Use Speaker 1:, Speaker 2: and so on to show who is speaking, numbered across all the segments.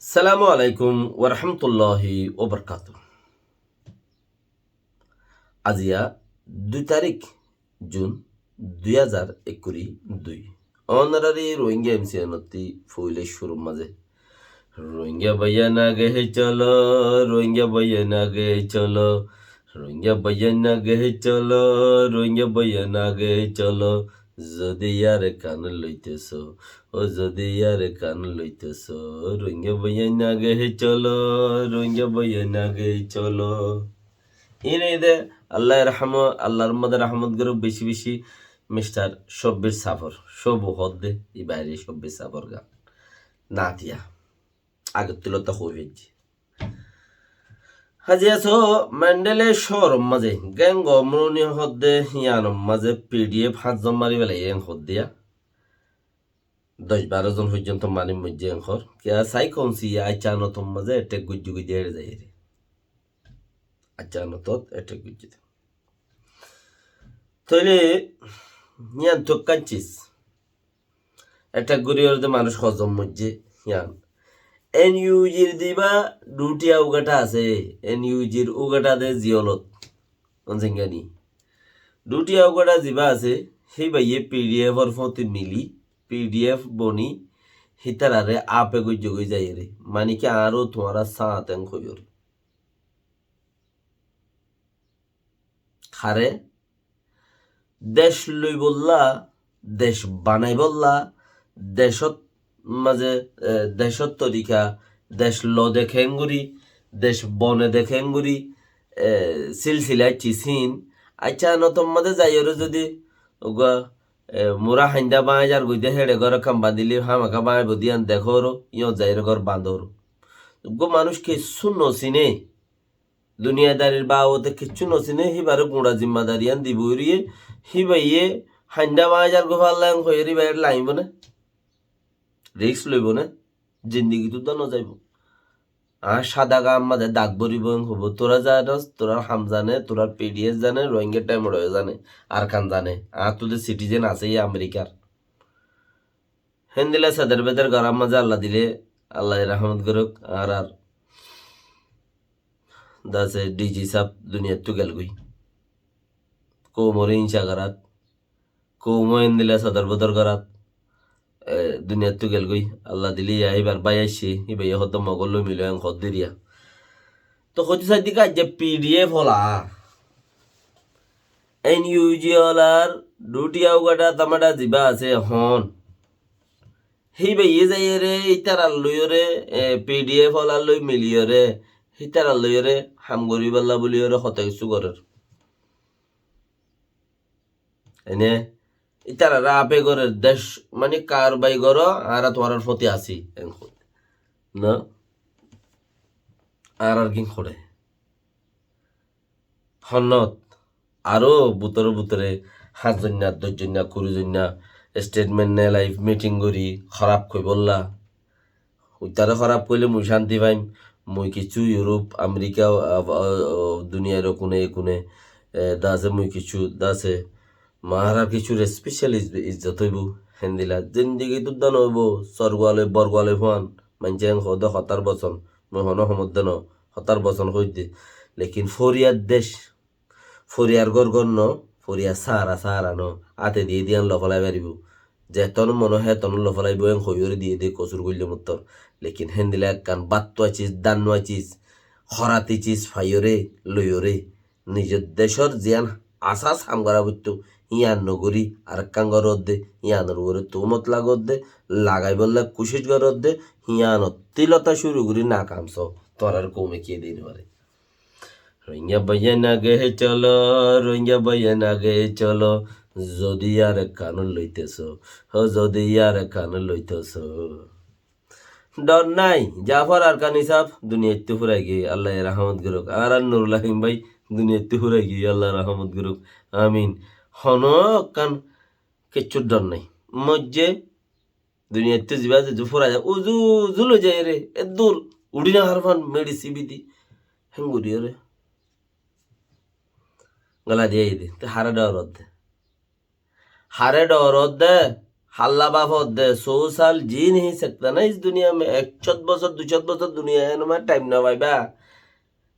Speaker 1: সালামু আলাইকুম ওরহামতুল্লাহি ওবরকাত। আজিয়া 2 তারিখ জুন 2022 অনারারি রোহিঙ্গা এমসিয়ানতি ফুইলে শুরুর মাঝে রোহিঙ্গা ভাইয়া না গে চলো, রোহিঙ্গা ভাইয়া না গে চলো, রোহিঙ্গা ভাইয়া না গে চলো, রোহিঙ্গা ভাইয়া না গে চলো, যদি আর কান লইতেছ, ও যদি আর কান লইতেছ, রোহিঙ্গা ভাইয়া না গে চলো, রোহিঙ্গা ভাইয়া না গে চলো। ইনে দে আল্লাহ রহম, আল্লাহর মধ্যে রহমত করুক বেশি বেশি। মিস্টার শব্বির সাফর সব হদ্দে এই বাইরে শব্বির সাফর গান না দিয়া আগের তুলতা হয়েছি হাজি আছো ম্যান্ডেলে শহরম মাঝে গ্যাং গমরুনি হদ্দে ইয়ানম মাঝে পিডিএফ 5 জন মারি বেলা এং হদ্দিয়া 10-12 জন পর্যন্ত মানি মধ্যে এংখর কে সাই কমসি আচানতম মাঝে এটেক গুজ্জু গুজে এড়ে যায় রে আচানত এটেক গুজ্জু তাহলে ইয়ান তো কাঞ্চিস এটেক গুরি ওরতে মানুষ হজম মধ্যে ইয়ান এনইউজির দিবা দুটিয়া উগাটা আছে এনইউজির উগাটা দে জিওলত অনসিঙ্গানি দুটিয়া উগাটা জিবা আছে সেই বাইয়ে পিডিএফ এর ফতে মিলি পিডিএফ বনি হিতারারে আপে গই জগই যাই রে মানে কি আরো তোমারা সাতেন কইর খারে দেশ লই বললা দেশ বানাই বললা দেশত মাঝে দেশত তরিকা দেশ ল দেখেঙ্গুরি দেশ বনে দেখেঙ্গুরি সিলসিলায় চিসিন আচ্ছা নতম মাঝে যাইরে যদি ওগা মোরা হাইন্দা বাঁয় যার গইতে হেড়ে ঘর খাম বাঁধিলি হামাকা বাঁয় বদিয়ান দেখো ইয় যাইরে ঘর বাঁধর গো মানুষ কিচ্ছু নচিনে দুনিয়াদারির বা ওতে কিচ্ছু নচিনে হিবারে গুঁড়া জিম্মাদারিয়ান দিবরিয়ে হিবাইয়ে হাইন্দা বাঁয় যার গোফাল লাইন হইরি বাইরে লাইব না রিক্স লইব না জিন্দিগি তো নযাইব আর সাদা গাম মাঝে দাগ বরিব হবো তোরা জানস তোরা হাম জানে তোরা পিডিএস জানে রোহিঙ্গা টাইম রয়ে জানে আর কান জানে আর তোদের সিটিজেন আছে আমেরিকার হেন দিলে সাদের বেদের গরম মাঝে আল্লাহ দিলে আল্লাহ রহমত করুক আর আর দাসে ডিজি সাপ দুনিয়া তু গেল গই কৌমরে ইনসা করাত কৌমো হেন দিলে সাদের বেদর করাত দুনিয়া তু গেল গই আল্লাহ দিলি এবার বাই আসছি এবার হতো মগল মিলে হদ দিরিয়া তো হচ্ছে সাইদিকে যে পিডিএফ হলা এনইউজি হলার দুটি আউগাটা তামাটা জিবা আছে হন সেই বাইয়ে যাই রে ইতার আল্লুয়রে পিডিএফ হলার লই মিলিয়রে সিতার আল্লুয়রে হামগরি বাল্লা বলিয়রে হত কিছু করার এনে ইতার আপে করে দেশ মানে কার বাই গর আর তোমার প্রতি আসি না আর কি করে হনত আরো বুতরে বুতরে 7 জন 10 জন 20 জন স্টেটমেন্ট নে লাইভ মিটিং করি খারাপ কই বললা ওইটারে খারাপ কইলে মুই শান্তি পাইম মুই কিছু ইউরোপ আমেরিকা দুনিয়ার কোনে কোনে দাসে মুই কিছু দাসে মাহারা কিছু স্পেশাল ইজ্জত হইব হেন্দিলা জিন্দিগি তো দান হইব স্বর্গালে বর্গালে ফান মানছে হদ 70 বছর মুই হন সমুদ্র ন 70 বছর হইতে লেকিন ফরিয়ার দেশ ফরিয়ার গর্গন্ন ফরিয়া সারা সারা ন আতে দিয়ে দিয়ান লফলাই পারিব যে তন মনে হয় তন লফলাইব হইরে দিয়ে দিয়ে কচুর গইলে মতর লেকিন হেন্দিলা কান বাত্তো আছিস দান্ন আছিস হরাতি চিস ফাইয়রে লইয়রে নিজের দেশর জিয়ান আশা সাম করা বুঝতো ইয়ান নগরী আর কাঙ্গর দে ইয়ানোর উপরে তোমত লাগত দে লাগাই বললে কুশিস গরত দে ইয়ান তিলতা শুরু করি না কামস তোর আর কমে কে দিন পারে রোহিঙ্গা ভাইয়া না গে চলো, রোহিঙ্গা ভাইয়া না গে চলো, যদি আর কানুন লইতেছ, যদি আর কানুন লইতেছ ডর নাই জাফর আর কানি সাহ দুনিয়াতে ফুরাই গিয়ে আল্লাহ রহমত গুরুক আর নুরুল আহিম ভাই দুনিয়াতে ফুরাই গিয়ে আল্লাহ রহমত গুরুক আমিন হন কান কিচ্ছুর ডর নাই মজ্জে দুনিয়াতে যাবা যে ফুরা যায় উজু জুলো যায় রে এ দূর উড়ি না হারফান মেডি সিবিদি হেঙ্গুরি রে গলা দিয়ে দে তো হারে ডরত দে হারে ডরত দে হাল্লা বাফত দে 100 साल जी नहीं सकता ना इस दुनिया में 100 বছর 200 বছর দুনিয়া এনমার টাইম না পাইবা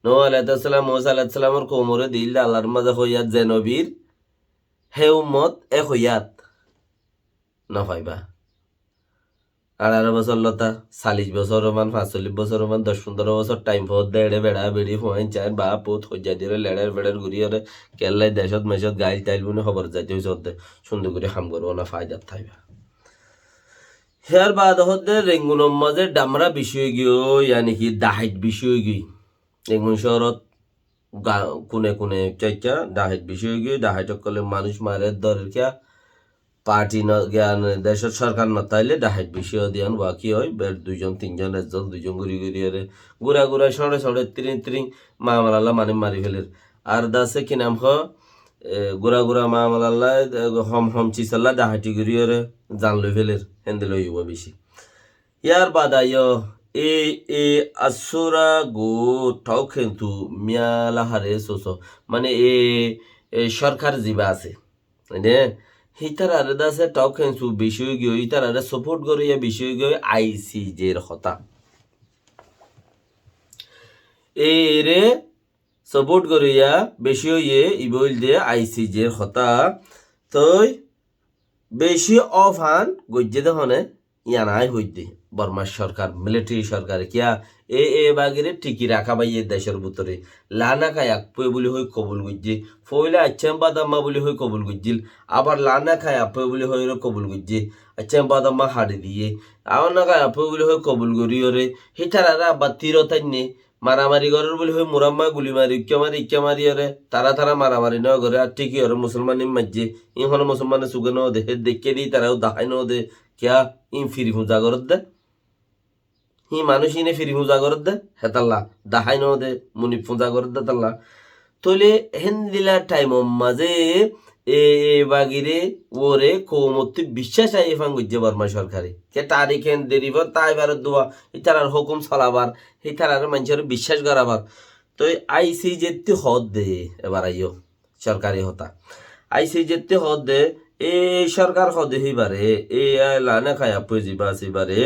Speaker 1: নো আলাইহিসসালাম মুসা আলাইহিসসালামর কোমরে দিল আল্লাহর মাঝে হইয়াত যে নবীর হে উম্মত এ হইয়াত না পাইবা 18 বছর লতা 40 বছর মান 45 বছর মান 10-15 বছর টাইম ফত দেড়ে বেড়া বেড়ি ফোন চার বা পুত হইয়া দিলে লেড়ের বেড়ের ঘুরিয়ে কেল্লাই দেশত মেশত গাইল টাইল বুনে খবর যাইতে হইতে সুন্দর করে হাম করবো না ফায়দার থাইবা হেয়ার বাদ হতে রেঙ্গুনের মাঝে ডামরা বিষয় গিয়ে ইয়ানি কি দাহিত বিষয় গিয়ে রেঙ্গুন শহরত কোনে কোনে চাইটা দাহিত বিষয় গিয়ে দাহিত করলে মানুষ মারে দরের কিয়া পার্টি জ্ঞান দেশের সরকার না তাইলে ডাহাইট বিষয় দিয়ান বাকি হয় বের 2-3 একজন 2 ঘুরি ঘুরি ঘুরা ঘুরা সড়ে সড়ে তিরিং মামালাল্লাহ মানে মারি ফেলের আর দাসে কি নাম ঘুরা ঘুরা মামালাল্লাহ হম চিসাল্লা ডাহাইটি ঘুরি জান লই ফেলের হেন্দে লই বেশি ইয়ার বাদ আইয় এ এ আসুরা গো ঠাও কিন্তু মিয়ালাহারে সোস মানে সরকার জিবা আছে মানে হিতারারে দাসে টক হেনসু বিষয় গিয়ে হিতারারে সাপোর্ট করিয়া বিষয় গিয়ে আইসিজের হতা এরে সাপোর্ট করিয়া বিষয় ইবইল দিয়ে আইসিজের হতা তই বেশি অফান গজ্জে দহনে ইয়ানাই হইতে বর্মার সরকার মিলিটারি সরকার কিয়া এ বাগিরে টিকি রাখা পাই দেশের ভিতরে লানা খায়াক পয়ে বলি হই কবুল গুজ্জি ফইলে আচ্ছাম বাদাম্মা বলি হই কবুল গুজ্জিল আবার লানা খায়া পয়ে বলি হই কবুল গুজ্জি আচ্ছাম বাদাম্মা হাড়ি দিয়ে আবার না খায়া পয়ে বলি হই কবুল গরিও রে হিটারা আবার তীরতাই নে মারামারি করার বলি হই মুরাম্মা গুলি মারি ইক্কা মারি রে তারা মারামারি ন করে আর ঠিকই ওরে মুসলমান মাঝে ইহনে মুসলমানের সুগে ন দে দেখে দিই তারাও দাহাই ন দে কিয়া ইন ফিরি হুজা করত দে হি মানুষ ইনে ফিরি হুজা করত দে হেতাল্লা দাহাই ন দে মুনি পূজা করত দে তাল্লা তলে হেন্দিলা টাইম মাঝে বাগিরে ওরে কৌমত্তি বিশ্বাস আই ফাং গুজ্জে বর্মা সরকারে কে তারিখ হেন দেরিব তাই বার দোয়া ইতারার হুকুম চলাবার ইতারার মানুষের বিশ্বাস করাবার তো আইসি যেতে হদ দে এবার আইও সরকারি হতা আইসি যেতে হদ দে সরকার হদে হইবারে লানে খায়া পুজিবা আসিবারে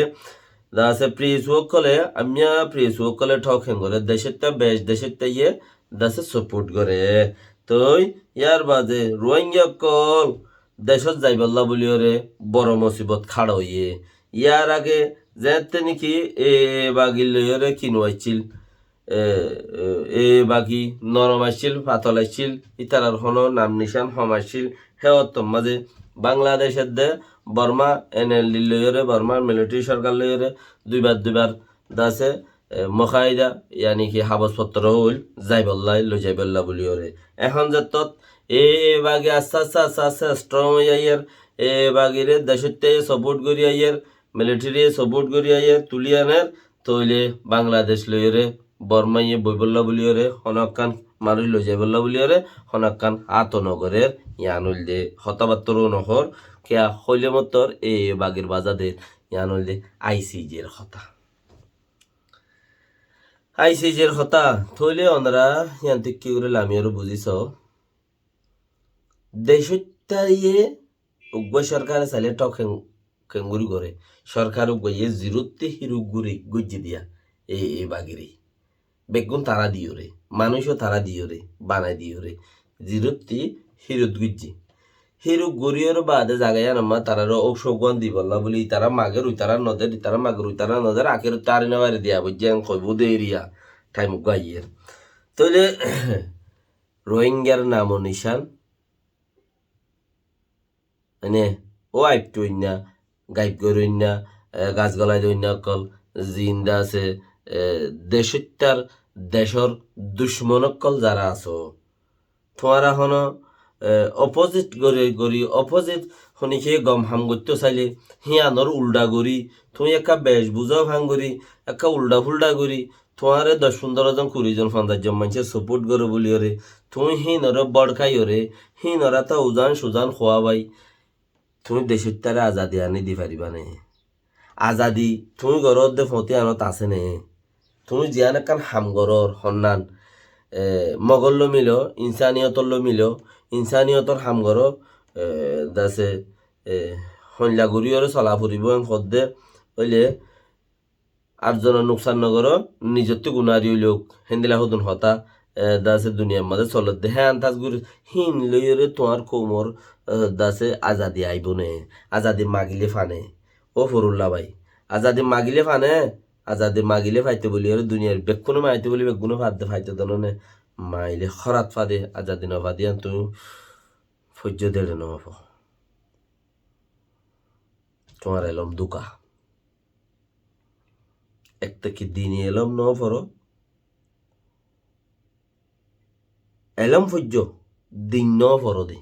Speaker 1: দাসে প্রিয়সকলে আমিয়া প্রিয়সকলে ঠক হেঙ্গলে দেশেরটা বেশ দেশেরটা দাসে সাপোর্ট করে তই ইয়ার বাদে রোহিঙ্গা কল দেশত যাইবাল্লা বলি রে বড় মুসিবত খাড়া হইয়ে ইয়ার আগে যেতে নাকি বাগিল লইরে কিনুয়াইছিল বাকি নরম আসছিল পাতল আসছিল ইতারার হনো নাম নিশান হম আসছিল হেওয়ার মাঝে বাংলাদেশের দে বর্মা NLD লইরে বর্মার মিলিটারি সরকার লইরে দুইবার দাসে মখাইদা ইয়ানি কি হাবসপত্র হইল যাইবল্লাই লই যাইবল্লা বলি ওরে এখন যে তত বাগে আস্তে স্ট্রং হয়ে আইয়ের বাগিরে দেশতে সাপোর্ট করি আইয়ের মিলিটারি সাপোর্ট করি আইয়ের তুলি আনের তৈলে বাংলাদেশ লইরে বর্মাইয়ে বইবল্লা বলি ওরে হনকান মানুষ লই যাইবল্লা বলি ওরে হনকান আতনগরের ইয়ানুল দে হতাবাত্তর নহর কেয়া হইলে মতর বাগের বাজাদের ইয়ানুল দে আইসিজের হতা আইসিজের হতা থইলে অনরা ইয়ান্তিক কি করে লামিয়ারও বুঝিছ দেশত্যারিয়ে উগ্র সরকার চাইলে টক খেঙ্গুরি করে সরকার উগ্রিয়ে জিরুত্তি হিরুগুরি গুজি দিয়া বাগিরি বেগুন তারা দিও রে মানুষও তারা দিও রে বানাই দিও রে জিরুত্তি হিরুত গুজি হিরু গরিয়র বাদে জাগায় নামা তারার ঔষধ দিবল্লা বলি তারা মাগের উইতারা নদের তারা মাগের উইতারা নদের আখের তারি না বাইরে দিয়া বুঝছেন কইব দে এরিয়া টাইম গাইয়ের তইলে রোহিঙ্গার নাম নিশান মানে ও আইপটু না গাইব করইন না গাছ গলায় দইন না অকল জিন্দা আছে দেশত্যার দেশর দুশ্মনকল যারা আছো তোমারা হনো অপোজিট গরি অপোজিট শুনিকে গম হাম করতে চাইলে হিয়ানোর উল্টা গরি তুমি একা বেশ বুঝাও ভাঙ করি একা উল্টা ফুল্টা করি তোমারে 10-15 জন 20 জন 50 জন মানুষের সাপোর্ট করে বলি ওরে তুমি হিনরে বড়খাই ওরে হিনরা তো উজান সুজান খোয়াবাই তুমি দেশের তারে আজাদি আনি দি পারিবা নে আজাদি তুমি ঘরত দে ফতে আনত আছে নে তুমি জিয়ান একান হামগরর সন্নান মগল্য মিল ইনসানিয়তর মিল ইনসানিয়তর হামগর দাসে হইলা ঘুরিওরে চলা ফুরিব সদ্যে হইলে আটজনের নোকসান নগর নিজত্ব গুণারি লোক হেন্দিলা হদুন হতা দাসে দুনিয়ার মাঝে চলত দে হ্যাঁ আন্তাজ গুরি হিন লইরে তোমার কোমর দাসে আজাদি আইব নে আজাদি মাগিলে ফানে ও ফরুল্লা ভাই আজাদি মাগিলে ফানে আজাদি মাগিলে ফাইতে বলি আর দুনিয়ার বেক্ষণে মাইতে বলি বেগুনো ফাঁদতে ফাইতে দনে মাইলে খরাত ফাদে আজাদি নফাদি আন তুমি সহ্য দেড়ে নফ তোমার এলম দুকা একটা কি দিনই এলম ন ফরো এলম সহ্য দিন ন ফরো দে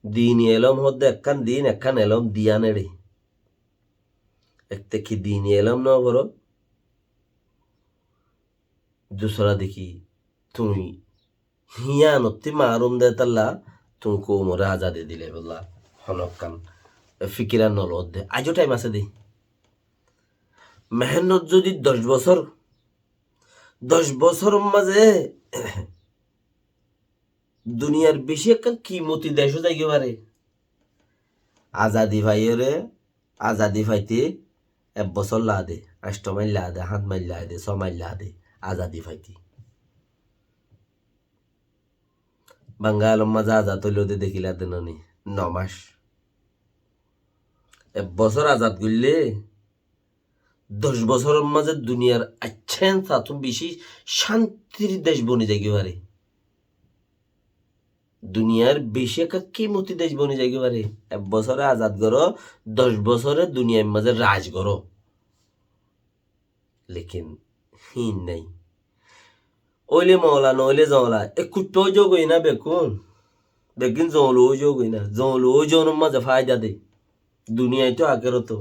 Speaker 1: দিন এলম হদ্দে একখান দিন একখান এলম দিয়া নেড়ে একটা কি দিন এলম ন ফরো দুসরা দেখি তুমি হিয়া নত্তি মারুম দে তাল্লা তুমি কোমরে আজাদি দিলে বললা হনকান ফিকিরা নলত দে আজও টাইম আছে দে মেহনত যদি 10 বছর মাঝে দুনিয়ার বেশি একটা কিমতি দেশও যাইতে পারে আজাদি ভাইয়েরে আজাদি ভাইতে 1 বছর লা দে 8 মাইল লা দে 7 মাইল লা দে 6 মাইল লা দে আজাদি ভাইতে বাঙ্গাল মাঝে আজাদ হইলে দেখিলা দেনি 9 মাস 1 বছর আজাদ করলে 10 বছরের মাঝে দুনিয়ার আচ্ছেন তাতো বেশি শান্তির দেশ বনে যাইতে পারে দুনিয়ার বেশি একটা কিমতি দেশ বনে যাইতে পারে 1 বছরে আজাদ করো 10 বছরে দুনিয়ার মাঝে রাজ করো লেকিন হিন নাই ওইলে মৌলা নইলে জওলা এ কুট্টো যোগ হই না বেকুন বেকিন জৌলো যোগ হই না জৌলো জৌনের মাঝে ফায়দা দে দুনিয়ায় তো আগেরও তো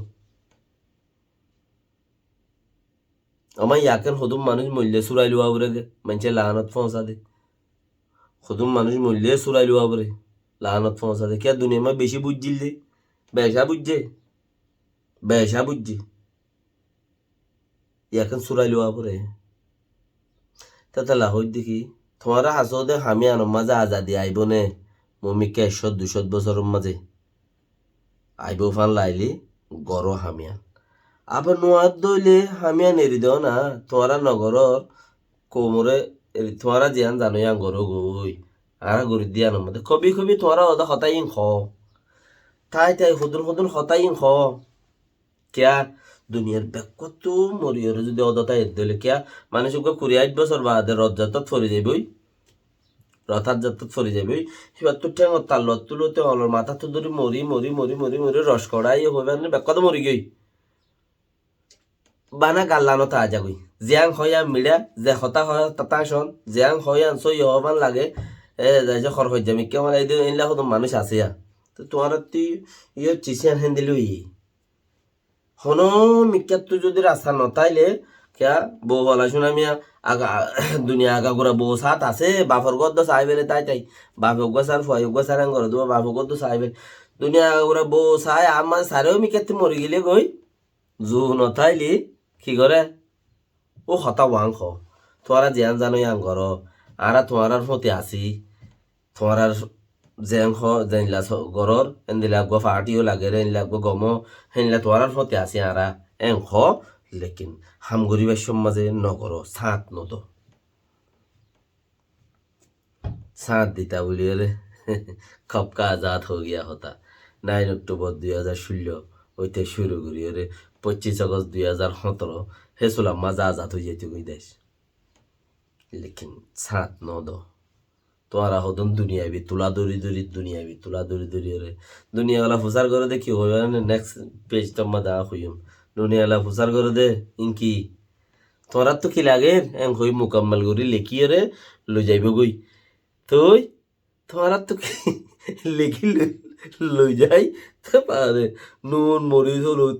Speaker 1: আমার ইয়াকেন হদুম মানুষ মূল্যে সুরাই লুয়া বলে মানুষে লাহানত পৌঁছা দে হদুম মানুষ মূল্যে সুরাই লুয়া বলে লাহানত পৌঁছা দে কে দুনিয়া মা বেশি বুঝছিল দে বেশা বুঝছে ইয়াকেন সুরাই লুয়া বলে তাতে লাহর দেখি তোমারা হাসো দে হামি আনো মাঝে আজাদি আইব নে মমিকে 100-200 বছরের মাঝে আইব ফান লাইলি গড় হামিয়ান আবার নোয়ার দইলে হামিয়ান এরি দেও না তোমারা নগরর কোমরে তোমারা জিয়ান জানো ইয়ান গরো গই আর গরি দিয়ানোর মধ্যে কবি তোমারা ওদা হতাই খ তাই হুদুন হতাই খ কেয়া দুনিয়ার কত মরিয়রে যদি অদতা এর দিলে কেয়া মানুষ 28 বছর বাদে রথযাত্রা ফরি যাবই রথার যাত্রা ফরি যাবই এবার তো ঠেঙ তার লত তুলোতে অলর মাথা তো ধরে মরি রস কড়াই হইবার কত মরি গই বানা গাল্লানো তা যাগই জিয়াং হইয়া মিড়া যে হতা হয় তাতাশন জিয়াং হইয়ান সই হবান লাগে যে খর হই যামি কেমন এই ইনলা কত মানুষ আছে তো তোমার তুই ইয়ে চিসিয়ান হেন্দিলু হন মিকাত তুই যদি রাস্তা নতাইলে কেয়া বউ বলা শুনা মিয়া আগা দুনিয়া আগা গোড়া বউ সাত আছে বাপর গদ্দ চাইবেলে তাই বাপক গাছার ফুয়াই গাছার ঘর দেবো বাপক গদ্দ চাইবে দুনিয়া আগা গোড়া বউ চাই আমার সারেও মিকাত মরি গেলে গই জু নথাইলি কি করে ও হতা ওয়াং তোরা জিয়ান জানো ইয়াং ঘর আর তোমার প্রতি আসি তোমার জেং জেনলা ঘরর এনদিলা গো ফাটিও লাগে এনলা গো গম হেনলা তোমার প্রতি আসি আরা এং লেকিন হাম গরিবের সমাজে নগর সাত নদ সাত দিতা বলি খপকা আজাদ হো গিয়া হতা 9 অক্টোবর 2016 ওইতে শুরু করি 25 আগস্ট 2017 হেসুলা মাজা আজাদ হয়ে যেতে কই দেশ লেকিন সাত নদ তোরা হদন দুনিয়া বি তুলা দড়ি রে দুনিয়াওয়ালা ফুসার করে দে কি হইবা নেক্সট পেজ তোমা দা হইম দুনিয়াওয়ালা ফুসার করে দে ইনকি তোরা তো কি লাগে এং হই মুকাম্মাল করি লেখিয়ে রে লই যাইব গই তুই তোরা তো লেখি লই যাই তো পারে নুন মরিচ হলুদ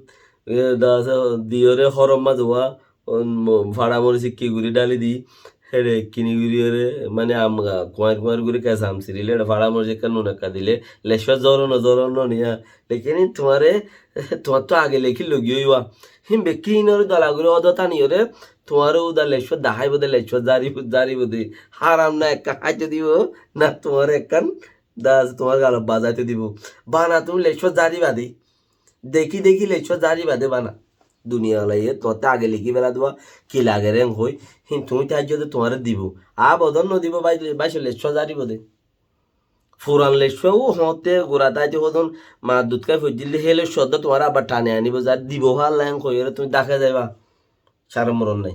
Speaker 1: দাস দিয়রে হরম মাছ হওয়া ভাড়া মরিচ কি গুড়ি ডালি দি হেরে কিনি গুড়ি রে মানে আম কুয়ার গুড়ি কেসা আম সিরিলে ভাড়া মরিচ একটা নুন একা দিলে লেশা জরনো নিয়া লেকিন তোমার তো আগে লেখি লগি হইবা হিম বেকি ইনর দলাগুড়ি অদতা নিয়রে তোমার উদা লেশা দাহাই বোধে লেশা জারি বোধে হারাম না একটা খাইতে দিব না তোমার একখান দাস তোমার গাল বাজাইতে দিব বানা তুমি লেছো জারি বাদে দেখি দেখি লেছো জারি বাদে বানা দুনিয়া লাইয়ে তোমার আগে লিখি বেলা দেবা কি লাগে রেং হই কিন্তু তুমি তাই যদি তোমার দিব বদন নদিব বাইশ লেছো জারি বদে ফুরান লেছো ও হতে গোড়া তাইতে হতন মা দুধ খাই ফই দিলে হেলে সদ্য তোমার আবার টানে আনিব যা দিব হাল ল্যাং হই তুমি দেখা যাইবা সারা মরণ নাই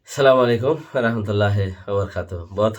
Speaker 1: সালাম আলাইকুম রহমতুল্লাহ ওবরকাতুহ বহুত